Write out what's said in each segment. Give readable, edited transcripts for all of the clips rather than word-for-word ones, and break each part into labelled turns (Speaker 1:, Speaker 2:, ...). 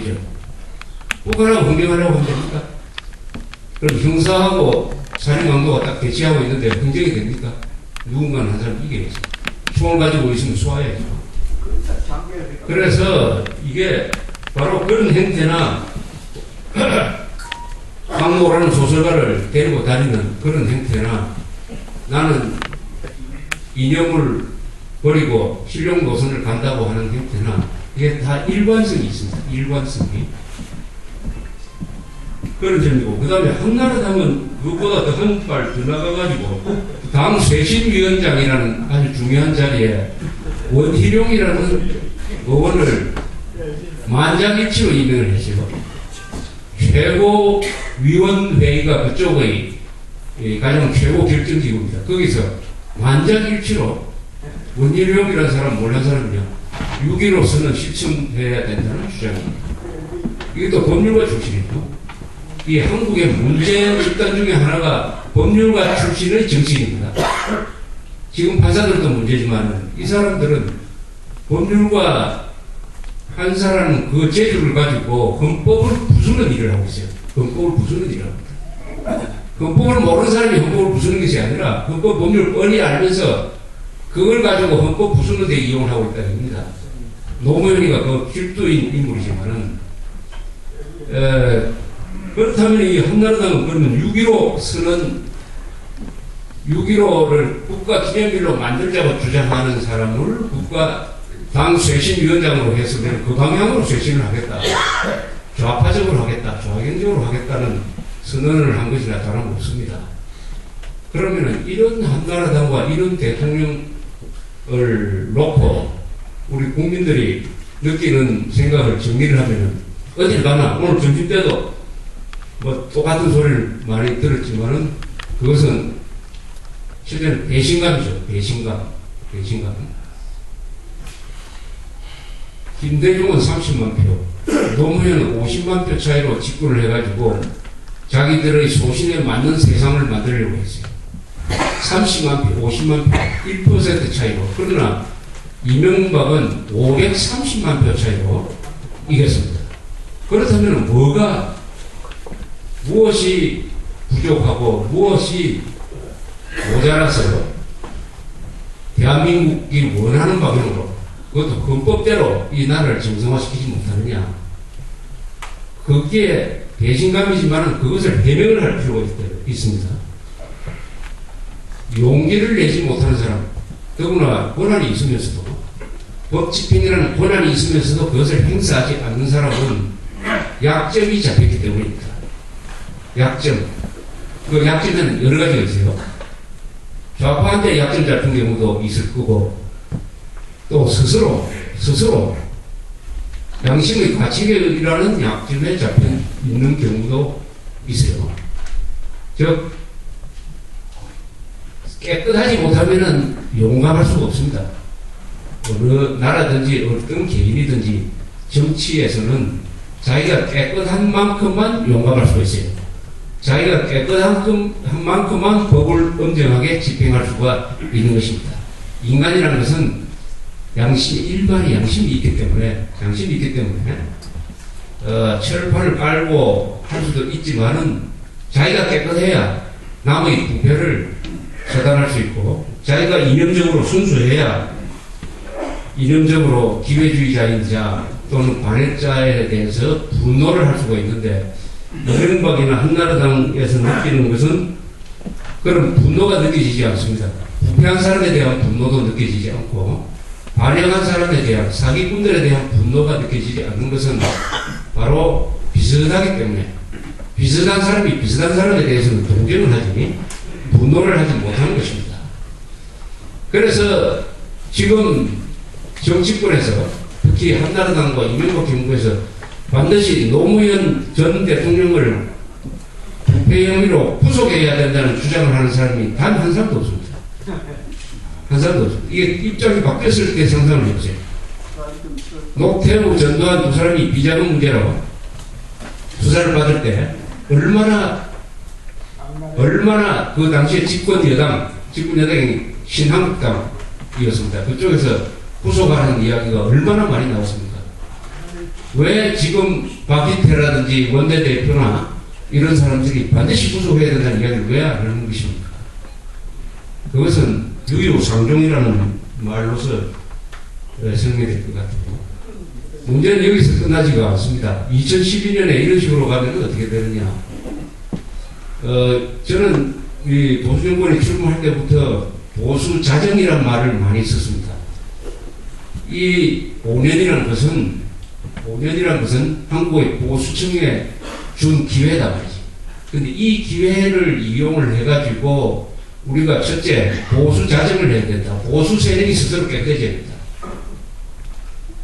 Speaker 1: 말이죠. 북한하고 흥정하려고 하면 됩니까? 그럼 형사하고 살인강도가 딱 대치하고 있는데 흥정이 됩니까? 누군가는 한 사람 이겨야죠. 총을 가지고 있으면 쏘아야죠. 그래서 이게 바로 그런 행태나 황모라는 소설가를 데리고 다니는 그런 행태나 나는 이념을 버리고 실용 노선을 간다고 하는 형태나 이게 다 일관성이 있습니다. 일관성이. 그런 점이고, 그 다음에 한나라당은 그것보다 더 한 발 더 나가가지고 당 쇄신위원장이라는 아주 중요한 자리에 원희룡이라는 의원을 만장일치로 임명을 했어요. 최고위원회의가 그쪽의 가장 최고 결정기구입니다. 거기서 만장일치로 원희룡이라는 사람 몰랐는 사람은요 6.15선언 실천해야 된다는 주장입니다. 이게 또 법률가 출신이에요. 이 한국의 문제 집단 중에 하나가 법률가 출신의 정치인입니다. 지금 판사들도 문제지만 이 사람들은 법률가 판사라는 그 재주를 가지고 헌법을 부수는 일을 하고 있어요. 헌법을 부수는 일을 합니다. 헌법을 모르는 사람이 헌법을 부수는 것이 아니라 헌법 법률을 뻔히 알면서 그걸 가지고 헌법 부수는 데 이용을 하고 있다는 겁니다. 노무현이가 그 필두인 인물이지만은 그렇다면 이 한나라당은 그러면 6.15 선언 6.15를 국가기념일로 만들자고 주장하는 사람을 당 쇄신위원장으로 해서 그 방향으로 쇄신을 하겠다. 좌파적으로 하겠다. 좌경적으로 하겠다는 선언을 한 것이나 다름없습니다. 그러면은 이런 한나라당과 이런 대통령을 놓고 우리 국민들이 느끼는 생각을 정리를 하면은 어딜 가나 오늘 점심 때도 뭐 똑같은 소리를 많이 들었지만은 그것은 실제는 배신감이죠. 배신감. 김대중은 30만 표, 노무현은 50만 표 차이로 집권을 해가지고 자기들의 소신에 맞는 세상을 만들려고 했어요. 30만 표, 50만 표, 1% 차이로. 그러나 이명박은 530만 표 차이로 이겼습니다. 그렇다면 무엇이 부족하고 무엇이 모자라서 대한민국이 원하는 방향으로 그것도 헌법대로 이 나라를 정상화시키지 못하느냐. 그게 배신감이지만 그것을 해명을 할 필요가 있습니다. 용기를 내지 못하는 사람, 더구나 권한이 있으면서도 법 집행이라는 권한이 있으면서도 그것을 행사하지 않는 사람은 약점이 잡혔기 때문입니다. 약점. 그 약점은 여러 가지가 있어요. 좌파한테 약점 잡힌 경우도 있을 거고, 또 스스로 양심의 가치라는 약점에 잡혀 있는 경우도 있어요. 즉, 깨끗하지 못하면은 용감할 수가 없습니다. 어느 나라든지 어떤 개인이든지 정치에서는 자기가 깨끗한 만큼만 용감할 수가 있어요. 자기가 깨끗한 만큼만 법을 엄정하게 집행할 수가 있는 것입니다. 인간이라는 것은 일반의 양심이 있기 때문에 철판을 깔고 할 수도 있지만은 자기가 깨끗해야 남의 부패를 처단할 수 있고, 자기가 이념적으로 순수해야 이념적으로 기회주의자인 자 또는 반역자에 대해서 분노를 할 수가 있는데, 이명박이나 한나라당에서 느끼는 것은 그런 분노가 느껴지지 않습니다. 부패한 사람에 대한 분노도 느껴지지 않고, 반역한 사람에 대한, 사기꾼들에 대한 분노가 느껴지지 않는 것은 바로 비슷하기 때문에, 비슷한 사람이 비슷한 사람에 대해서는 동정을 하지 분노를 하지 못하는 것입니다. 그래서 지금 정치권에서 특히 한나라당과 이명박 정부에서 반드시 노무현 전 대통령을 부패 혐의로 구속해야 된다는 주장을 하는 사람이 단 한 사람도 없습니다. 한 사람도 없습니다. 이게 입장이 바뀌었을 때 상상을 해보세요. 노태우, 전두환 두 사람이 비자금 문제로 수사를 받을 때 얼마나 그 당시에 집권여당이 신한국당이었습니다. 그쪽에서 구속하는 이야기가 얼마나 많이 나왔습니까? 왜 지금 박희태라든지 원내대표나 이런 사람들이 반드시 구속해야 된다는 이야기를 왜 안 하는 것입니까? 그것은 유유상종이라는 말로서 설명될 것 같고, 문제는 여기서 끝나지가 않습니다. 2012년에 이런 식으로 가면 어떻게 되느냐. 저는 이 보수정권이 출범할 때부터 보수 자정이라는 말을 많이 썼습니다. 이 5년이라는 것은 한국의 보수층에 준 기회다 말이지. 근데 이 기회를 이용을 해가지고 우리가 첫째, 보수 자정을 해야 된다. 보수 세력이 스스로 깨끗해져야 된다.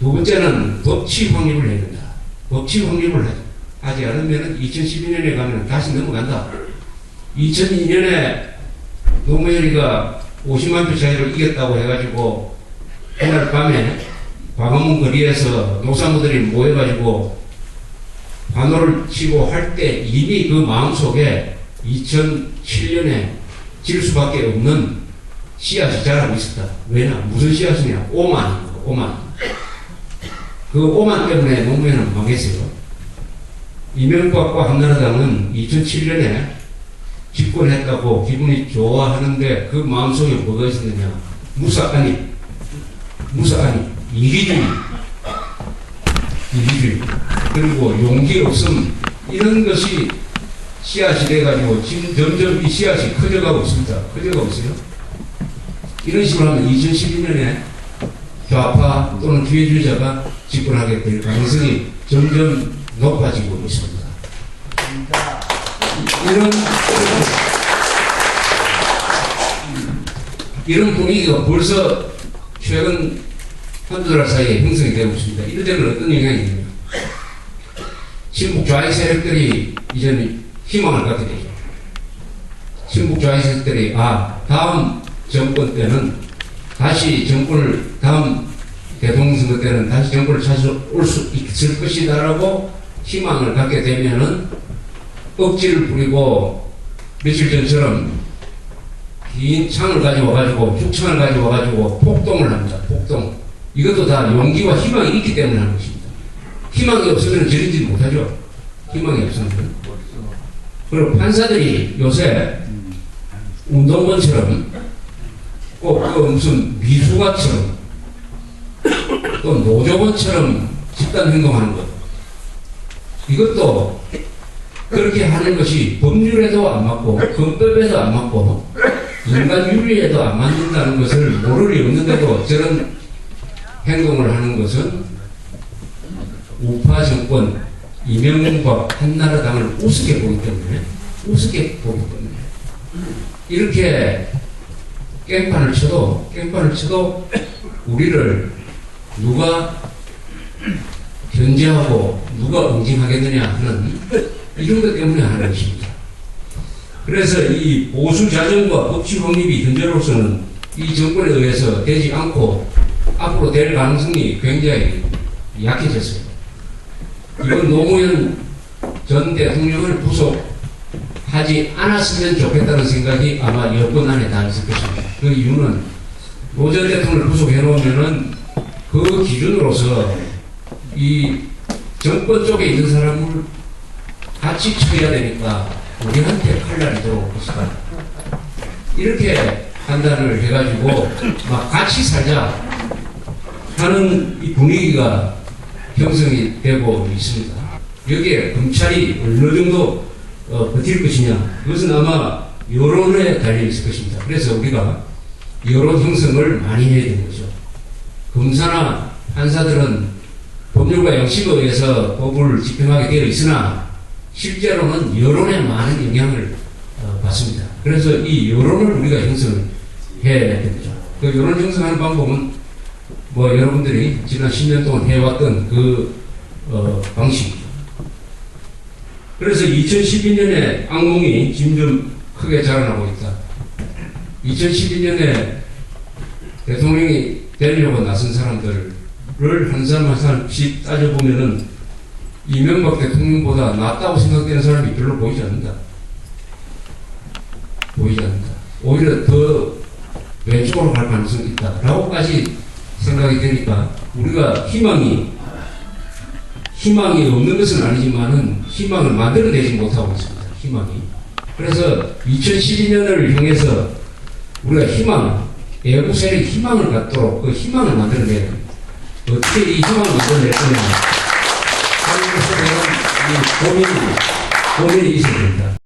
Speaker 1: 두 번째는 법치 확립을 해야 된다. 법치 확립을 하지 않으면 2012년에 가면 다시 넘어간다. 2002년에 노무현이가 50만 표 차이로 이겼다고 해가지고 그날 밤에 광화문 거리에서 노사모들이 모여가지고 환호를 치고 할 때 이미 그 마음속에 2007년에 질 수밖에 없는 씨앗이 자라고 있었다. 왜냐? 무슨 씨앗이냐? 오만. 그 오만 때문에 노무현은 망했어요. 이명박과 한나라당은 2007년에 집권했다고 기분이 좋아하는데 그 마음속에 뭐가 있었느냐? 무사안이, 이기주의, 그리고 용기 없음, 이런 것이 씨앗이 돼가지고 지금 점점 이 씨앗이 커져가고 있습니다. 커져가고 있어요. 이런 식으로 하면 2012년에 좌파 또는 기회주의자가 집권하게 될 가능성이 점점 높아지고 있습니다. 이런 분위기가 벌써 최근 한두 달 사이에 형성이 되고 있습니다. 이럴 때는 어떤 영향이 있느냐. 친북 좌익 세력들이 이제는 희망을 갖게 되죠. 친북 좌익 세력들이 다음 정권 때는 다시 다음 대통령 선거 때는 다시 정권을 찾아올 수 있을 것이다라고 희망을 갖게 되면은 억지를 부리고 며칠 전처럼 긴 창을 가지고 와가지고 죽창을 가지고 와가지고 폭동을 합니다. 폭동. 이것도 다 용기와 희망이 있기 때문에 하는 것입니다. 희망이 없으면 저리지 못하죠. 희망이 없으면. 그리고 판사들이 요새 운동권처럼 꼭 무슨 미수가처럼 또 노조원처럼 집단 행동하는 것. 이것도 그렇게 하는 것이 법률에도 안 맞고 헌법에도 안 맞고 인간 윤리에도 안 맞는다는 것을 모를 리 없는데도 저런 행동을 하는 것은 우파 정권 이명박 한나라당을 우습게 보기 때문에 이렇게 깽판을 쳐도 우리를 누가 견제하고 누가 응징하겠느냐 하는 이런 것 때문에 하는 것입니다. 그래서 이 보수 자정과 법치 확립이 현재로서는 이 정권에 의해서 되지 않고 앞으로 될 가능성이 굉장히 약해졌어요. 이번 노무현 전 대통령을 구속하지 않았으면 좋겠다는 생각이 아마 여권 안에 다 있을 것입니다. 그 이유는 노 전 대통령을 구속해 놓으면은 그 기준으로서 이 정권 쪽에 있는 사람을 같이 쳐야 되니까 우리한테 칼날이 들어올 것이다. 이렇게 판단을 해가지고 막 같이 살자 하는 이 분위기가 형성이 되고 있습니다. 여기에 검찰이 어느 정도 버틸 것이냐, 그것은 아마 여론에 달려 있을 것입니다. 그래서 우리가 여론 형성을 많이 해야 되는 거죠. 검사나 판사들은 법률과 양식에 의해서 법을 집행하게 되어 있으나 실제로는 여론에 많은 영향을 받습니다. 그래서 이 여론을 우리가 형성을 해야 됩니다. 그 여론 형성하는 방법은 여러분들이 지난 10년 동안 해왔던 그 방식이죠. 그래서 2012년에 악몽이 점점 크게 자라나고 있다. 2012년에 대통령이 되려고 나선 사람들을 한 사람 한 사람씩 따져보면은 이명박 대통령보다 낫다고 생각되는 사람이 별로 보이지 않는다. 오히려 더 왼쪽으로 갈 가능성이 있다. 라고까지 생각이 되니까 우리가 희망이 희망이 없는 것은 아니지만은 희망을 만들어내지 못하고 있습니다. 희망이. 그래서 2012년을 향해서 우리가 애국 세력이 희망을 갖도록 그 희망을 만들어내야 됩니다. 어떻게 이 희망을 만들어낼 거냐. 하는 것에 대한 이 고민이 있어야 됩니다.